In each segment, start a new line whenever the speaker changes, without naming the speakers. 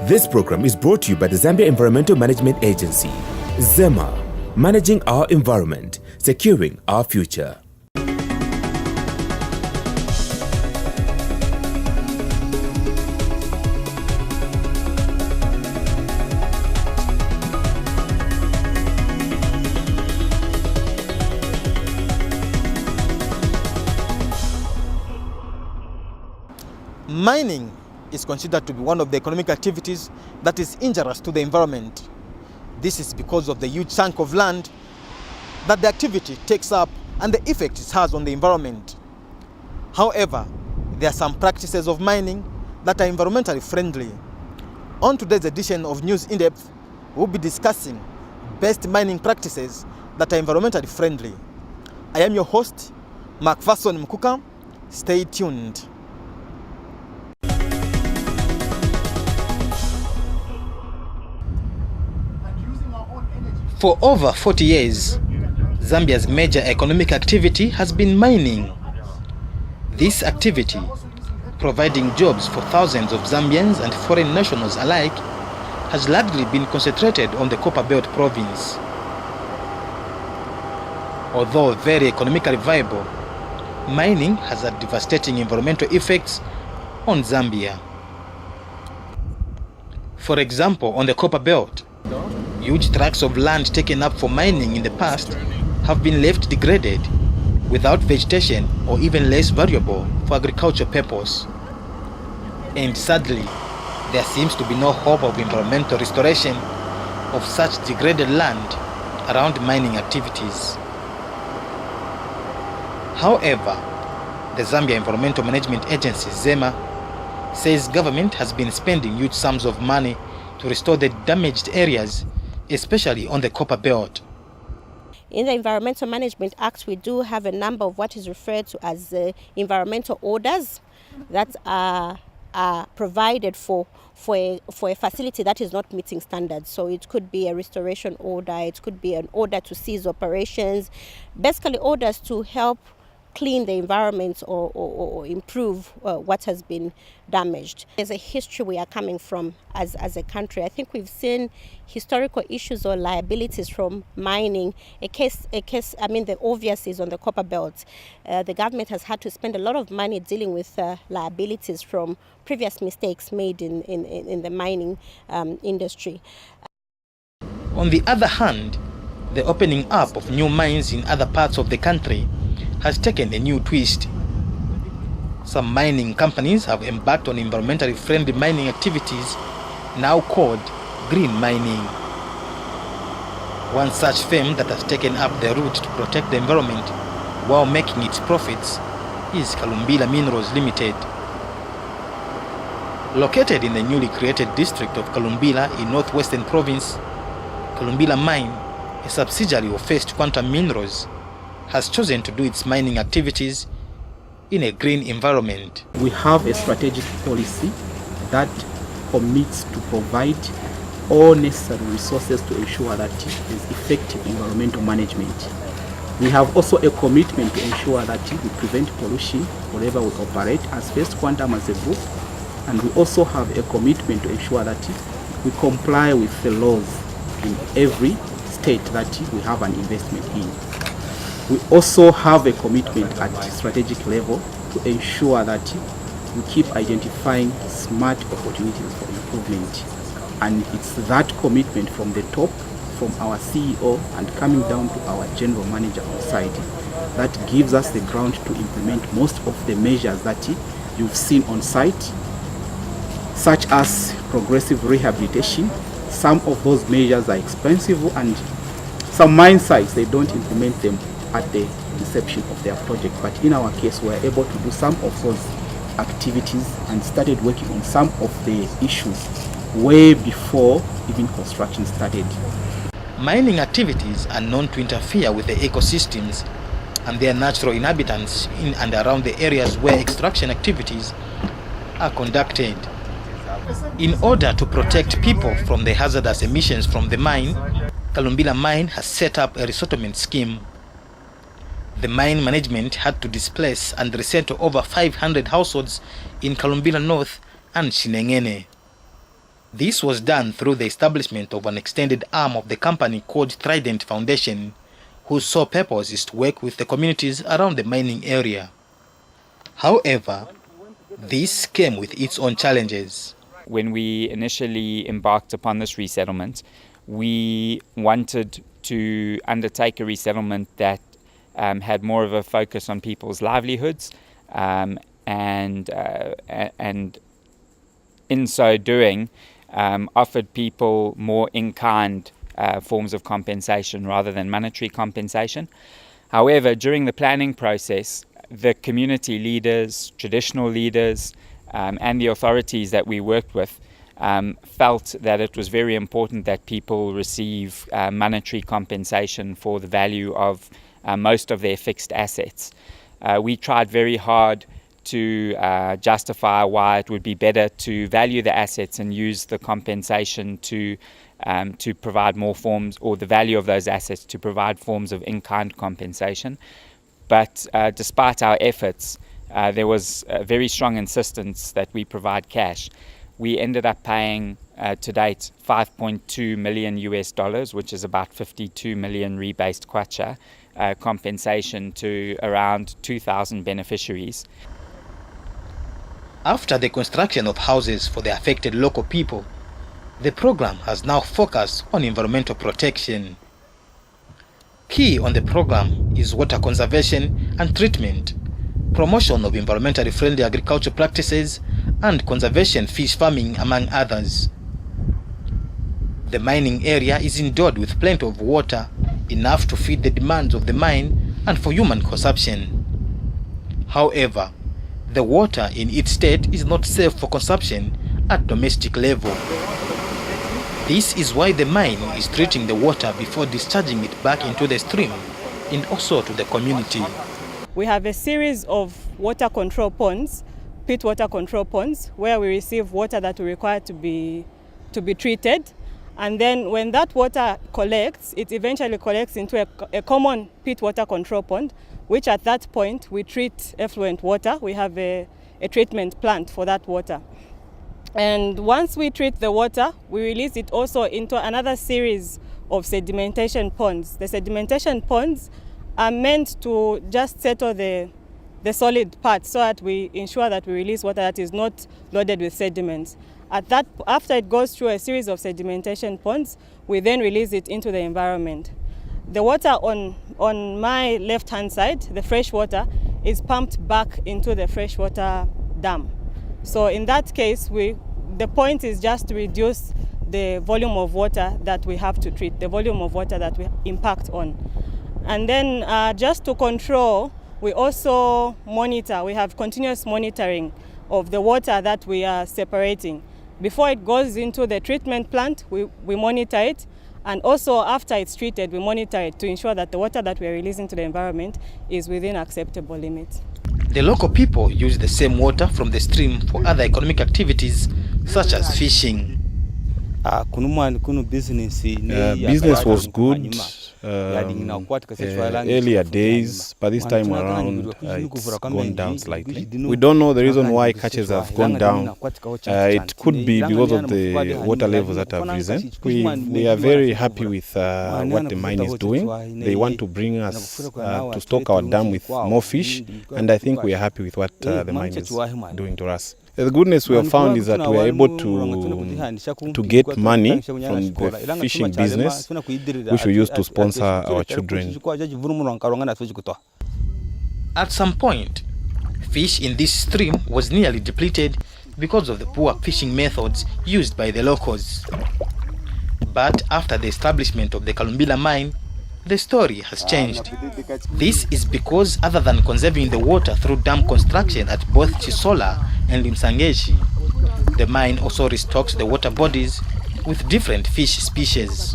This program is brought to you by the Zambia Environmental Management Agency, ZEMA, managing our environment, securing our future.
Mining is considered to be one of the economic activities that is injurious to the environment. This is because of the huge chunk of land that the activity takes up and the effect it has on the environment. However, there are some practices of mining that are environmentally friendly. On today's edition of News In Depth, we'll be discussing best mining practices that are environmentally friendly. I am your host, Macpherson Mkuka. Stay tuned. For over 40 years, Zambia's major economic activity has been mining. This activity, providing jobs for thousands of Zambians and foreign nationals alike, has largely been concentrated on the Copperbelt province. Although very economically viable, mining has had devastating environmental effects on Zambia. For example, on the Copperbelt, huge tracts of land taken up for mining in the past have been left degraded, without vegetation or even less valuable for agricultural purpose. And sadly, there seems to be no hope of environmental restoration of such degraded land around mining activities. However, the Zambia Environmental Management Agency, ZEMA, says government has been spending huge sums of money to restore the damaged areas, especially on the Copperbelt.
In the Environmental Management Act, we do have a number of what is referred to as environmental orders that are provided for a facility that is not meeting standards. So it could be a restoration order, it could be an order to cease operations, basically orders to help clean the environment or improve what has been damaged. There's a history we are coming from as a country. I think we've seen historical issues or liabilities from mining. A case, the obvious is on the Copperbelt. The government has had to spend a lot of money dealing with liabilities from previous mistakes made in the mining industry.
On the other hand, the opening up of new mines in other parts of the country has taken a new twist. Some mining companies have embarked on environmentally friendly mining activities, now called green mining. One such firm that has taken up the route to protect the environment while making its profits is Kalumbila Minerals Limited. Located in the newly created district of Kalumbila in northwestern province, Kalumbila Mine, a subsidiary of First Quantum Minerals, has chosen to do its mining activities in a green environment.
We have a strategic policy that commits to provide all necessary resources to ensure that there is effective environmental management. We have also a commitment to ensure that we prevent pollution wherever we operate as First Quantum as a group, and we also have a commitment to ensure that we comply with the laws in every state that we have an investment in. We also have a commitment at strategic level to ensure that we keep identifying smart opportunities for improvement. And it's that commitment from the top, from our CEO and coming down to our general manager on site, that gives us the ground to implement most of the measures that you've seen on site, such as progressive rehabilitation. Some of those measures are expensive, and some mine sites, they don't implement them at the inception of their project. But in our case, we were able to do some of those activities and started working on some of the issues way before even construction started.
Mining activities are known to interfere with the ecosystems and their natural inhabitants in and around the areas where extraction activities are conducted. In order to protect people from the hazardous emissions from the mine, Kalumbila Mine has set up a resettlement scheme. The mine management had to displace and resettle over 500 households in Kalumbila North and Shinengene. This was done through the establishment of an extended arm of the company called Trident Foundation, whose sole purpose is to work with the communities around the mining area. However, this came with its own challenges.
When we initially embarked upon this resettlement, we wanted to undertake a resettlement that had more of a focus on people's livelihoods, and in so doing, offered people more in-kind forms of compensation rather than monetary compensation. However, during the planning process, the community leaders, traditional leaders, and the authorities that we worked with felt that it was very important that people receive monetary compensation for the value of most of their fixed assets. We tried very hard to justify why it would be better to value the assets and use the compensation to provide more forms, or the value of those assets to provide forms of in-kind compensation. But despite our efforts, there was a very strong insistence that we provide cash. We ended up paying to date $5.2 million US, which is about 52 million rebased kwacha, compensation to around 2,000 beneficiaries.
After the construction of houses for the affected local people, the program has now focused on environmental protection. Key on the program is water conservation and treatment, promotion of environmentally friendly agricultural practices, and conservation fish farming, among others. The mining area is endowed with plenty of water, enough to feed the demands of the mine and for human consumption. However, the water in its state is not safe for consumption at domestic level. This is why the mine is treating the water before discharging it back into the stream and also to the community.
We have a series of water control ponds, pit water control ponds, where we receive water that we require to be treated. And then when that water collects, it eventually collects into a common pit water control pond, which at that point we treat effluent water. We have a treatment plant for that water. And once we treat the water, we release it also into another series of sedimentation ponds. The sedimentation ponds are meant to just settle the solid part so that we ensure that we release water that is not loaded with sediments. After it goes through a series of sedimentation ponds, we then release it into the environment. The water on my left-hand side, the fresh water, is pumped back into the freshwater dam. So in that case, the point is just to reduce the volume of water that we have to treat, the volume of water that we impact on. And then just to control, we also monitor. We have continuous monitoring of the water that we are separating. Before it goes into the treatment plant, we monitor it. And also after it's treated, we monitor it to ensure that the water that we are releasing to the environment is within acceptable limits.
The local people use the same water from the stream for other economic activities such as fishing.
Business was good earlier days, but this time around it's gone down slightly. We don't know the reason why catches have gone down. It could be because of the water levels that have risen. We are very happy with what the mine is doing. They want to bring us to stock our dam with more fish, and I think we are happy with what the mine is doing to us. The goodness we have found is that we are able to get money from the fishing business, which we use to sponsor our children.
At some point, fish in this stream was nearly depleted because of the poor fishing methods used by the locals. But after the establishment of the Kalumbila mine, the story has changed. This is because other than conserving the water through dam construction at both Chisola and Msangeshi, the mine also restocks the water bodies with different fish species.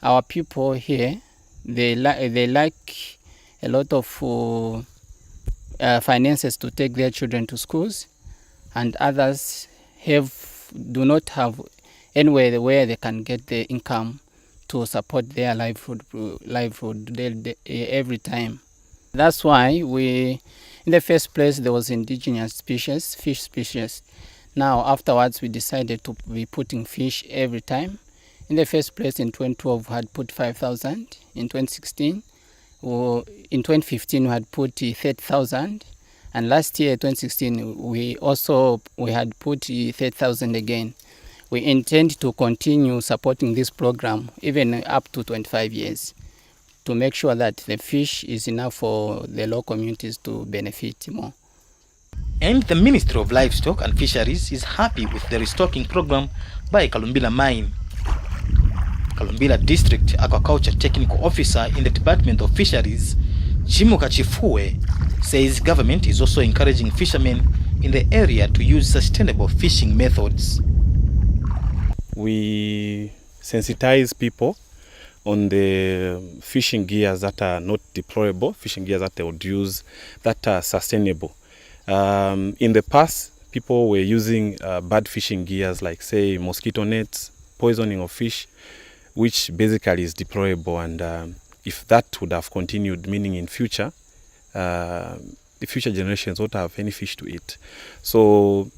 Our people here, they like a lot of finances to take their children to schools, and others do not have anywhere where they can get the income to support their livelihood every time. That's why in the first place, there was indigenous species, fish species, Now, afterwards, we decided to be putting fish every time. In the first place, in 2012, we had put 5,000. In 2016, in 2015, we had put 30,000. And last year, 2016, we had put 30,000 again. We intend to continue supporting this program even up to 25 years to make sure that the fish is enough for the local communities to benefit more.
And the Ministry of Livestock and Fisheries is happy with the restocking program by Kalumbila Mine. Kalumbila District Aquaculture Technical Officer in the Department of Fisheries, Chimuka Chifue, says government is also encouraging fishermen in the area to use sustainable fishing methods.
We sensitize people on the fishing gears that are not deployable, fishing gears that they would use that are sustainable. In the past, people were using bad fishing gears like, say, mosquito nets, poisoning of fish, which basically is deployable. And if that would have continued, meaning in future, the future generations won't have any fish to eat. So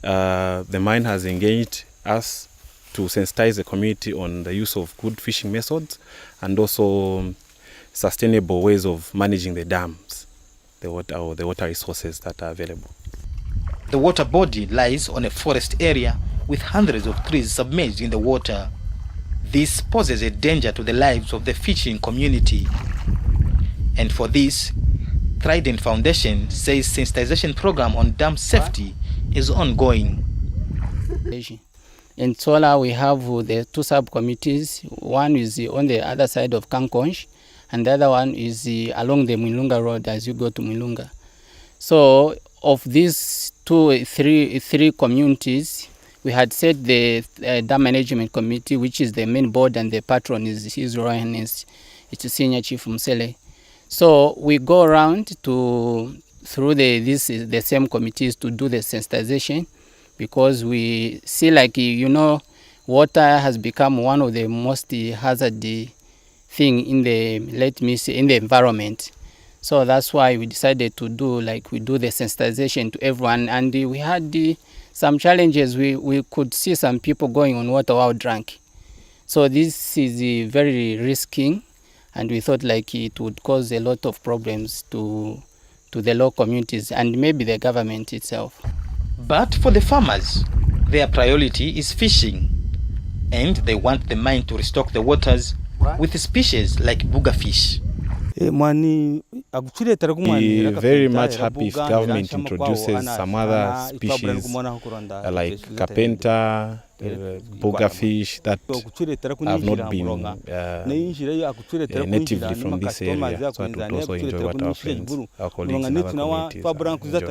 the mine has engaged us to sensitize the community on the use of good fishing methods and also sustainable ways of managing the dams, the water resources that are available.
The water body lies on a forest area with hundreds of trees submerged in the water. This poses a danger to the lives of the fishing community. And for this, Trident Foundation says sensitization program on dam safety is ongoing.
In Sola, we have the two sub-committees. One is on the other side of Kankonj, and the other one is along the Mwilunga Road as you go to Mwilunga. So of these three communities, we had set the Dam Management Committee, which is the main board, and the patron is His Royal Highness, it's Senior Chief Msele. So we go around through the same committees to do the sensitization, because we see, like, water has become one of the most hazardous thing in the environment. So that's why we decided to do the sensitization to everyone. And we had some challenges. We could see some people going on water while drunk. So this is very risky, and we thought it would cause a lot of problems to the local communities and maybe the government itself.
But for the farmers, their priority is fishing, and they want the mine to restock the waters with species like booger fish.
Be very much happy if government introduces some other species like carpenter, booger fish that have not been natively from this area, so that would also enjoy what our friends, our colleagues in other communities are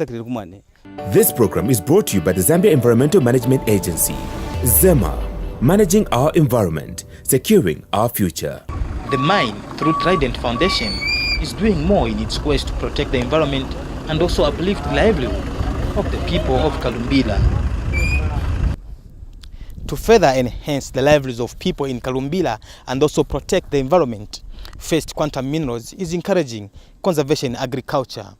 enjoying.
This program is brought to you by the Zambia Environmental Management Agency, ZEMA, managing our environment, securing our future.
The mine, through Trident Foundation, is doing more in its quest to protect the environment and also uplift the livelihood of the people of Kalumbila. To further enhance the livelihoods of people in Kalumbila and also protect the environment, First Quantum Minerals is encouraging conservation in agriculture.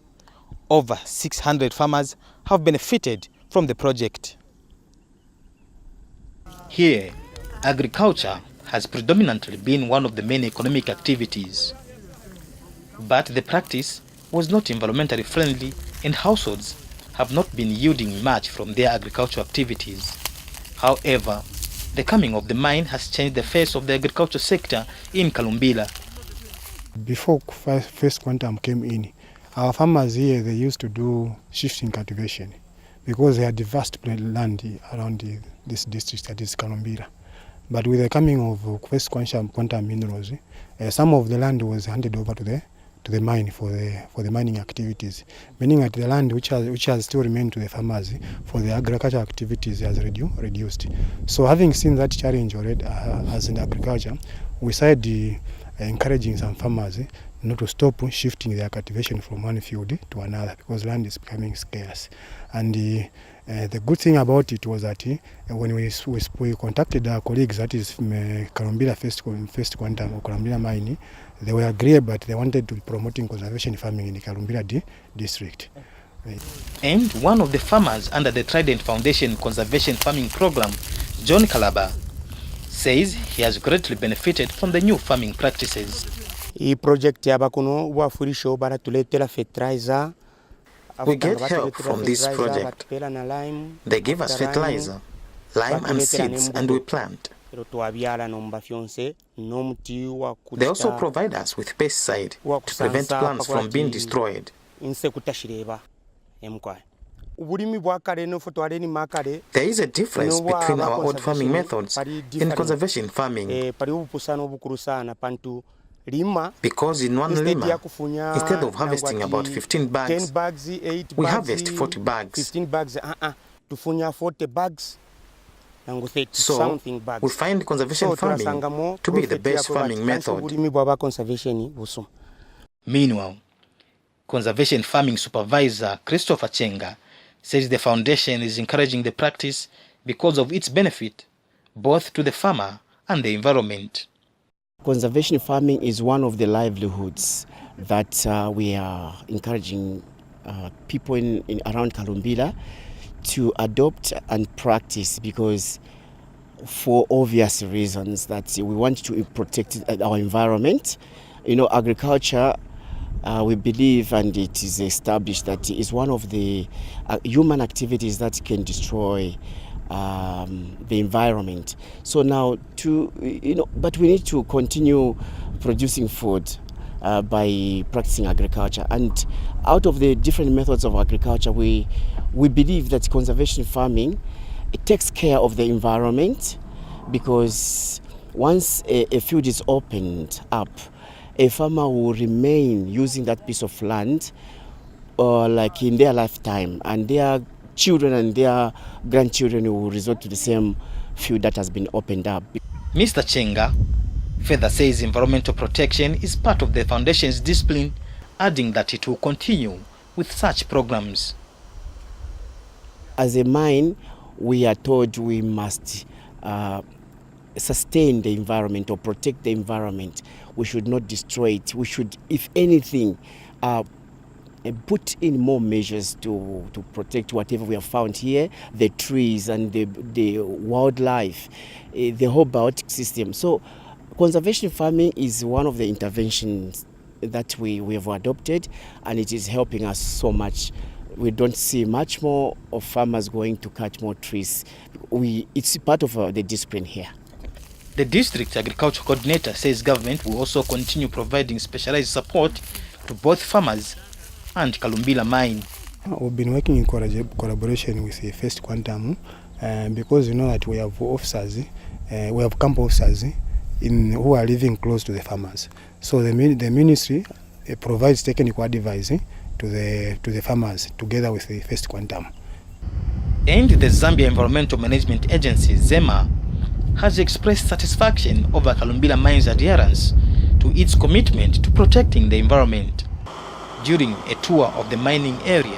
Over 600 farmers have benefited from the project. Here, agriculture has predominantly been one of the main economic activities. But the practice was not environmentally friendly, and households have not been yielding much from their agricultural activities. However, the coming of the mine has changed the face of the agriculture sector in Kalumbila.
Before First Quantum came in, our farmers here, they used to do shifting cultivation because they had vast land around this district, that is Kalumbila. But with the coming of First Quantum Minerals, some of the land was handed over to the mine for the mining activities, meaning that the land which has still remained to the farmers for the agricultural activities has reduced. So having seen that challenge already as in agriculture, we started encouraging some farmers not to stop shifting their cultivation from one field to another, because land is becoming scarce. And the good thing about it was that when we contacted our colleagues, that is Kalumbila First Quantum or Kalumbila Mine, they were agreeable, but they wanted to be promoting conservation farming in the Kalumbila district.
And one of the farmers under the Trident Foundation Conservation Farming Program, John Kalaba, says he has greatly benefited from the new farming practices.
We get help from this project. They give us fertilizer, lime and seeds, and we plant. They also provide us with pesticide to prevent plants from being destroyed. There is a difference between our old farming methods and conservation farming. Because in one lima, instead of harvesting about 15 bags, we harvest 40 bags. So, we find conservation farming to be the best farming method.
Meanwhile, Conservation Farming Supervisor Christopher Chenga says the foundation is encouraging the practice because of its benefit both to the farmer and the environment.
Conservation farming is one of the livelihoods that we are encouraging people in around Kalumbila to adopt and practice, because for obvious reasons that we want to protect our environment. You know, agriculture, we believe, and it is established that it is one of the human activities that can destroy the environment. So now, but we need to continue producing food by practicing agriculture. And out of the different methods of agriculture, we believe that conservation farming, it takes care of the environment, because once a field is opened up, a farmer will remain using that piece of land like in their lifetime, and their children and their grandchildren will resort to the same field that has been opened up.
Mr. Chenga further says environmental protection is part of the foundation's discipline, adding that it will continue with such programs.
As a mine, we are told we must sustain the environment or protect the environment. We should not destroy it. We should, if anything, put in more measures to protect whatever we have found here, the trees and the wildlife, the whole biotic system. So conservation farming is one of the interventions that we have adopted, and it is helping us so much. We don't see much more of farmers going to cut more trees. It's part of the discipline here.
The district agriculture coordinator says government will also continue providing specialized support to both farmers and Kalumbila mine.
We've been working in collaboration with the First Quantum because you know that we have officers, we have camp officers who are living close to the farmers. So the ministry provides technical advice to the farmers together with the First Quantum.
And the Zambia Environmental Management Agency, ZEMA, has expressed satisfaction over Kalumbila mine's adherence to its commitment to protecting the environment. During a tour of the mining area,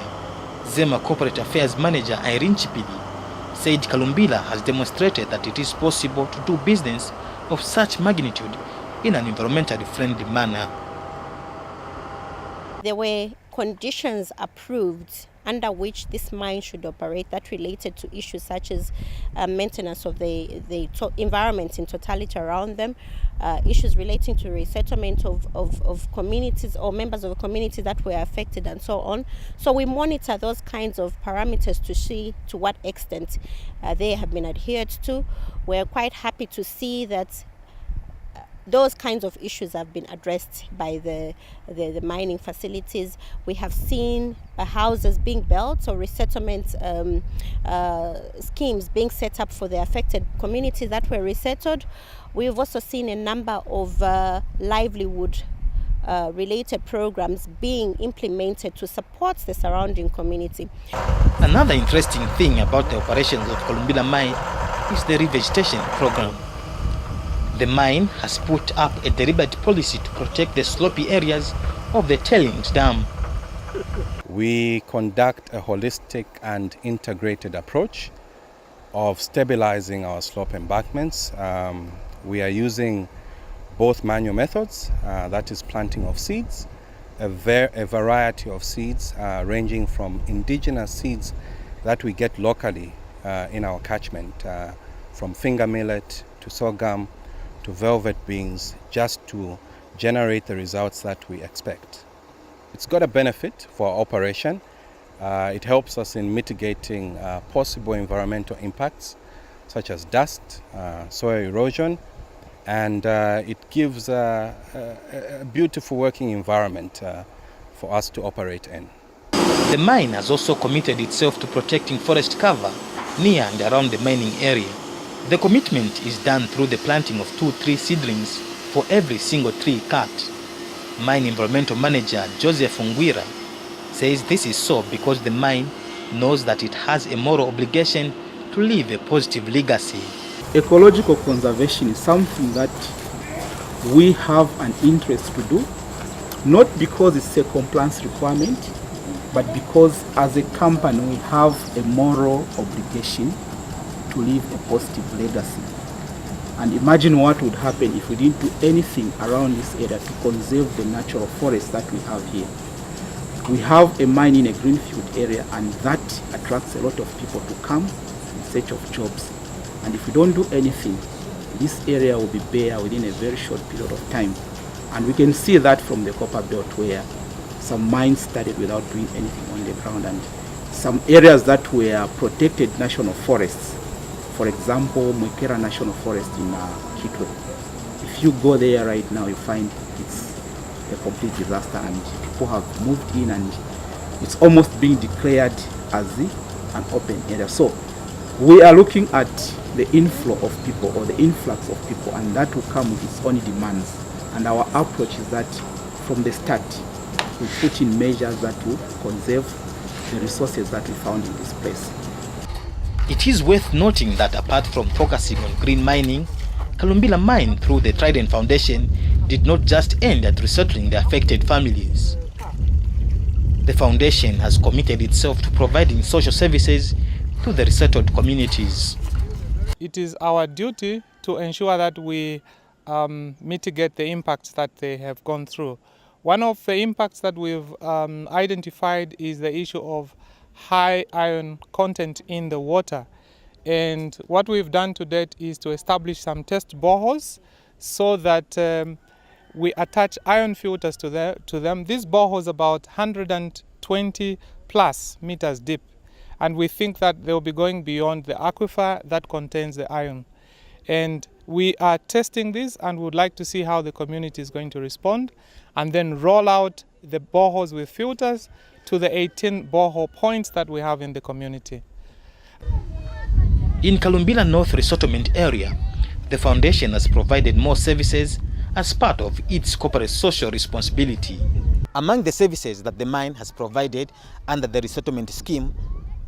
ZEMA Corporate Affairs Manager Irene Chipidi said Kalumbila has demonstrated that it is possible to do business of such magnitude in an environmentally friendly manner.
There were conditions approved under which this mine should operate that related to issues such as maintenance of the environment in totality around them, issues relating to resettlement of communities or members of the community that were affected and so on. So we monitor those kinds of parameters to see to what extent they have been adhered to. We're quite happy to see that those kinds of issues have been addressed by the mining facilities. We have seen houses being built or resettlement schemes being set up for the affected communities that were resettled. We've also seen a number of livelihood related programs being implemented to support the surrounding community.
Another interesting thing about the operations of Kalumbila mine is the revegetation program. The mine has put up a deliberate policy to protect the slopy areas of the tailings dam.
We conduct a holistic and integrated approach of stabilizing our slope embankments. We are using both manual methods, that is planting of seeds,
a variety of seeds ranging from indigenous seeds that we get locally in our catchment, from finger millet to sorghum to velvet beans, just to generate the results that we expect. It's got a benefit for our operation. It helps us in mitigating possible environmental impacts such as dust, soil erosion, and it gives a beautiful working environment for us to operate in.
The mine has also committed itself to protecting forest cover near and around the mining area. The commitment is done through the planting of 2 tree seedlings for every single tree cut. Mine Environmental Manager Joseph Ngwira says this is so because the mine knows that it has a moral obligation to leave a positive legacy.
Ecological conservation is something that we have an interest to do, not because it's a compliance requirement, but because as a company we have a moral obligation to leave a positive legacy. And imagine what would happen if we didn't do anything around this area to conserve the natural forest that we have here. We have a mine in a greenfield area, and that attracts a lot of people to come in search of jobs. And if we don't do anything, this area will be bare within a very short period of time. And we can see that from the copper belt, where some mines started without doing anything on the ground, and some areas that were protected national forests. For example, Mwekera National Forest in Kitwe. If you go there right now, you find it's a complete disaster, and people have moved in, and it's almost being declared as an open area. So we are looking at the inflow of people, or the influx of people, and that will come with its own demands. And our approach is that from the start, we put in measures that will conserve the resources that we found in this place.
It is worth noting that apart from focusing on green mining, Kalumbila Mine, through the Trident Foundation, did not just end at resettling the affected families. The foundation has committed itself to providing social services to the resettled communities.
It is our duty to ensure that we mitigate the impacts that they have gone through. One of the impacts that we've identified is the issue of high iron content in the water. And what we've done to date is to establish some test boreholes so that we attach iron filters to them. These boreholes about 120 plus meters deep. And we think that they'll be going beyond the aquifer that contains the iron. And we are testing this, and would like to see how the community is going to respond, and then roll out the boreholes with filters to the 18 borehole points that we have in the community.
In Kalumbila North Resettlement Area, the foundation has provided more services as part of its corporate social responsibility. Among the services that the mine has provided under the resettlement scheme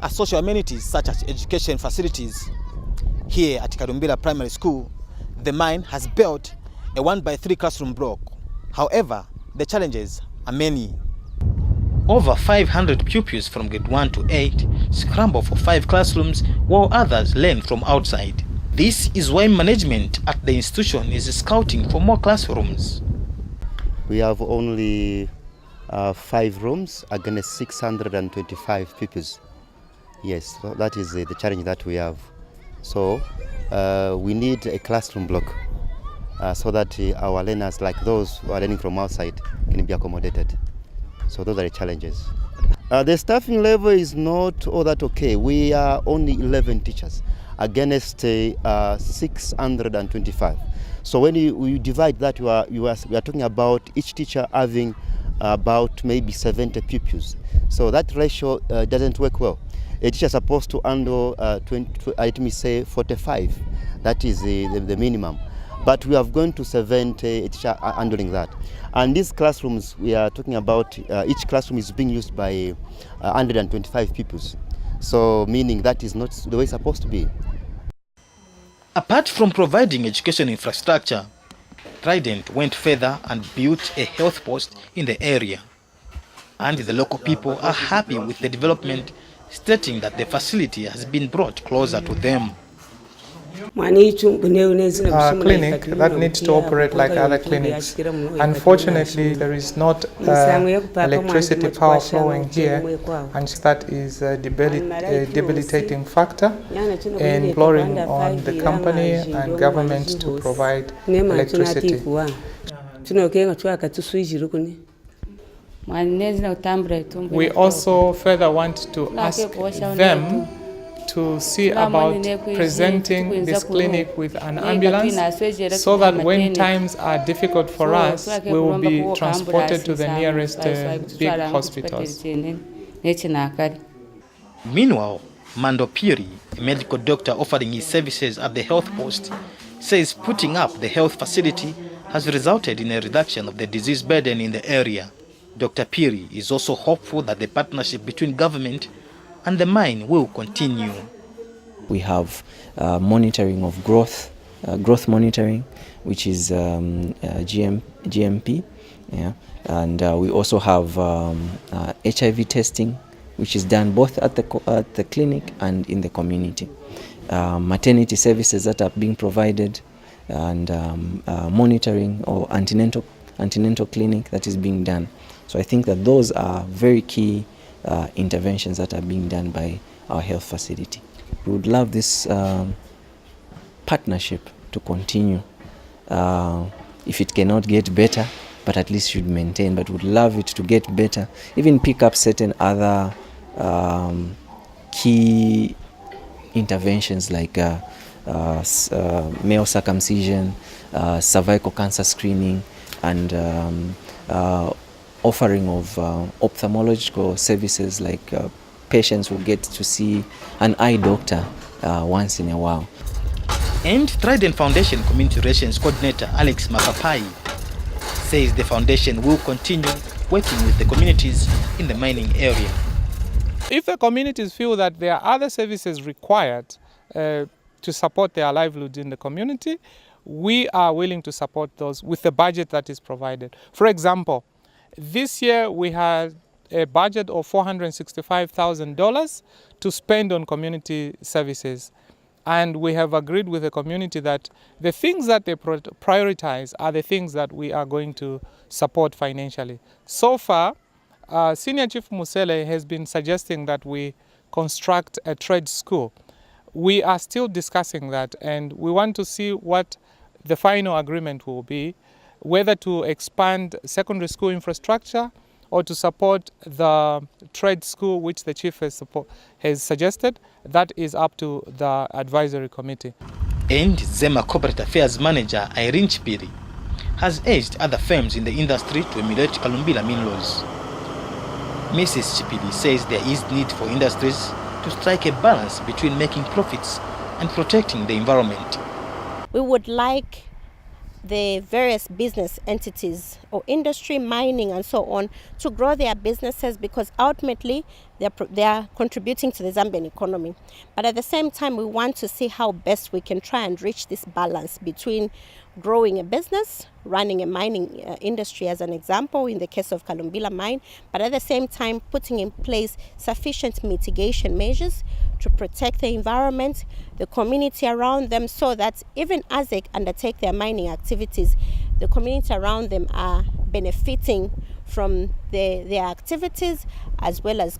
are social amenities such as education facilities. Here at Kalumbila Primary School, the mine has built a 1x3 classroom block. However, the challenges are many. Over 500 pupils from grade 1 to 8 scramble for 5 classrooms, while others learn from outside. This is why management at the institution is scouting for more classrooms.
We have only 5 rooms against 625 pupils. Yes, so that is the challenge that we have. So we need a classroom block so that our learners, like those who are learning from outside, can be accommodated. So those are the challenges. The staffing level is not all that okay. We are only 11 teachers against 625. So when you divide that, we are talking about each teacher having about maybe 70 pupils. So that ratio doesn't work well. A teacher is supposed to handle 45. That is the minimum. But we have gone to 70 teacher handling that. And these classrooms, we are talking about, each classroom is being used by 125 pupils. So meaning that is not the way it's supposed to be.
Apart from providing education infrastructure, Trident went further and built a health post in the area. And the local people are happy with the development, stating that the facility has been brought closer to them.
clinic that needs to operate like other clinics. Unfortunately, there is not electricity power flowing here, and that is a debilitating factor, imploring on the company and government to provide electricity. We also further want to ask them to see about presenting this clinic with an ambulance so that when times are difficult for us, we will be transported to the nearest big hospitals.
Meanwhile, Mando Piri, a medical doctor offering his services at the health post, says putting up the health facility has resulted in a reduction of the disease burden in the area. Dr. Piri is also hopeful that the partnership between government and the mine will continue.
We have monitoring of growth monitoring, which is GMP, yeah? And we also have HIV testing, which is done both at the clinic and in the community. Maternity services that are being provided, and monitoring or antenatal clinic that is being done. So I think that those are very key interventions that are being done by our health facility. We would love this partnership to continue. If it cannot get better, but at least should maintain, but would love it to get better, even pick up certain other key interventions like male circumcision, cervical cancer screening, and offering of ophthalmological services, like patients who get to see an eye doctor once in a while.
And Trident Foundation Community Relations Coordinator Alex Mapapai says the foundation will continue working with the communities in the mining area.
If the communities feel that there are other services required to support their livelihood in the community, we are willing to support those with the budget that is provided. For example, this year we had a budget of $465,000 to spend on community services. And we have agreed with the community that the things that they prioritize are the things that we are going to support financially. So far, Senior Chief Musele has been suggesting that we construct a trade school. We are still discussing that, and we want to see what the final agreement will be, whether to expand secondary school infrastructure or to support the trade school which the chief has suggested. That is up to the advisory committee.
And Zema Corporate Affairs Manager Irene Chipiri has urged other firms in the industry to emulate Kalumbila mine laws. Mrs. Chipiri says there is need for industries to strike a balance between making profits and protecting the environment.
We would like the various business entities or industry, mining and so on, to grow their businesses, because ultimately they are contributing to the Zambian economy. But at the same time, we want to see how best we can try and reach this balance between growing a business, running a mining industry as an example in the case of Kalumbila mine, but at the same time putting in place sufficient mitigation measures to protect the environment, the community around them, so that even as they undertake their mining activities, the community around them are benefiting from their activities as well as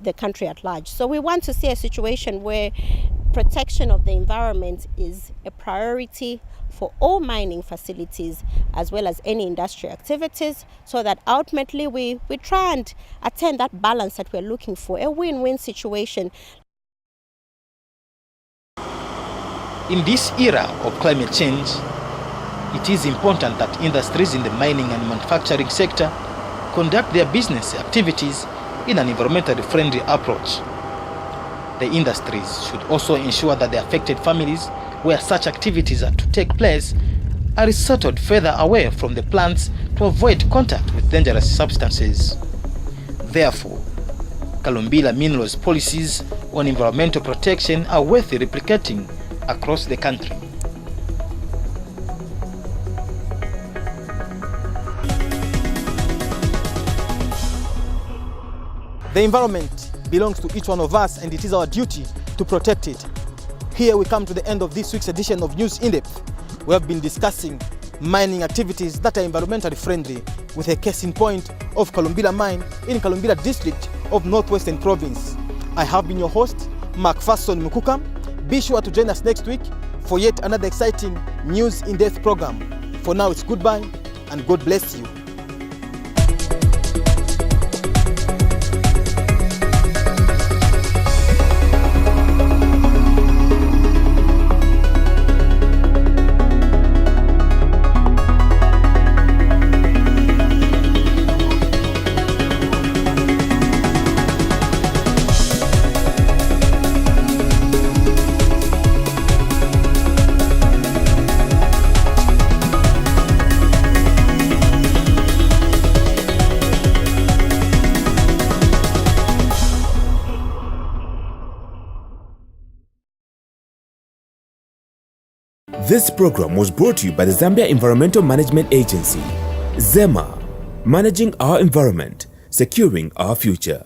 the country at large. So we want to see a situation where protection of the environment is a priority for all mining facilities as well as any industrial activities, so that ultimately we try and attain that balance that we're looking for, a win-win situation.
In this era of climate change, it is important that industries in the mining and manufacturing sector conduct their business activities in an environmentally friendly approach. The industries should also ensure that the affected families where such activities are to take place are resettled further away from the plants to avoid contact with dangerous substances. Therefore, Kalumbila Minerals policies on environmental protection are worth replicating across the country. The environment belongs to each one of us, and it is our duty to protect it. Here we come to the end of this week's edition of News In Depth. We have been discussing mining activities that are environmentally friendly, with a case in point of Kalumbila mine in Kalumbila district of Northwestern Province. I have been your host, Macpherson Mukuka. Be sure to join us next week for yet another exciting News In Depth program. For now, it's goodbye and God bless you.
This program was brought to you by the Zambia Environmental Management Agency, ZEMA, managing our environment, securing our future.